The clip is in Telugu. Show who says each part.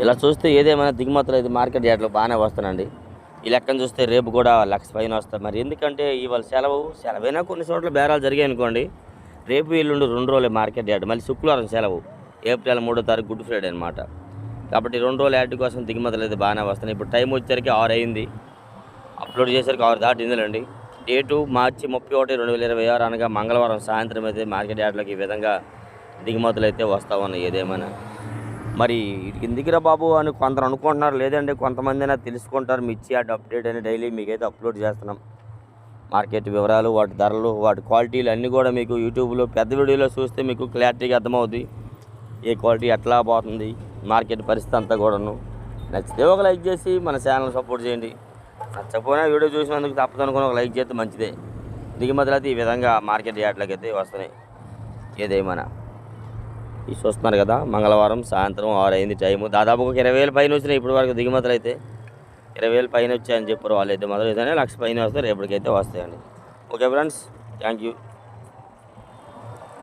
Speaker 1: ఇలా చూస్తే ఏదేమైనా దిగుమతులు అయితే మార్కెట్ యార్డ్లో బాగానే వస్తానండి. ఈ లెక్కను చూస్తే రేపు కూడా 1,00,000 పైన వస్తాయి. మరి ఎందుకంటే ఇవాళ సెలవైనా కొన్ని చోట్ల బేరాలు జరిగాయి అనుకోండి. రేపు ఎల్లుండి 2 రోజులే మార్కెట్ యార్డ్. మళ్ళీ శుక్రవారం సెలవు. ఏప్రిల్ 3వ తారీఖు గుడ్ ఫ్రైడే అనమాట. కాబట్టి 2 రోజుల యార్డ్ కోసం దిగుమతులు అయితే బాగానే వస్తున్నాయి. ఇప్పుడు టైం వచ్చేసరికి 6 అయింది. అప్లోడ్ చేసరికి 6 దాటిందిలేండి. డేటు మార్చి 31, 2026 అనగా మంగళవారం సాయంత్రం అయితే మార్కెట్ యార్డ్లోకి ఈ విధంగా దిగుమతులు అయితే వస్తూ ఉన్నాయి. ఏదేమైనా మరి ఎందుకురా బాబు అని కొందరు అనుకుంటున్నారు. లేదంటే కొంతమంది అయినా తెలుసుకుంటారు. మిర్చి యార్డ్ అప్డేట్ అని డైలీ మీకైతే అప్లోడ్ చేస్తున్నాం. మార్కెట్ వివరాలు, వాటి ధరలు, వాటి క్వాలిటీలు అన్నీ కూడా మీకు యూట్యూబ్లో పెద్ద వీడియోలో చూస్తే మీకు క్లారిటీగా అర్థమవుతుంది. ఏ క్వాలిటీ ఎట్లా పోతుంది, మార్కెట్ పరిస్థితి అంతా కూడాను. నచ్చితే ఒక లైక్ చేసి మన ఛానల్ సపోర్ట్ చేయండి. నచ్చకపోయినా వీడియో చూసినందుకు తప్పదనుకుని ఒక లైక్ చేస్తే మంచిదే. దిగుమతులు అయితే ఈ విధంగా మార్కెట్ యార్డ్లోకి అయితే వస్తున్నాయి. ఏదేమైనా ఇది చూస్తున్నారు కదా, మంగళవారం సాయంత్రం 6 అయింది టైము. దాదాపు ఒక 20,000 పైన వచ్చినాయి ఇప్పటి వరకు దిగుమతులు అయితే. 20,000 పైన వచ్చాయని చెప్పారు వాళ్ళు. అయితే మాత్రం ఏదైనా 1,00,000 పైన వస్తే రేపటికైతే వస్తాయండి. Okay friends, thank you.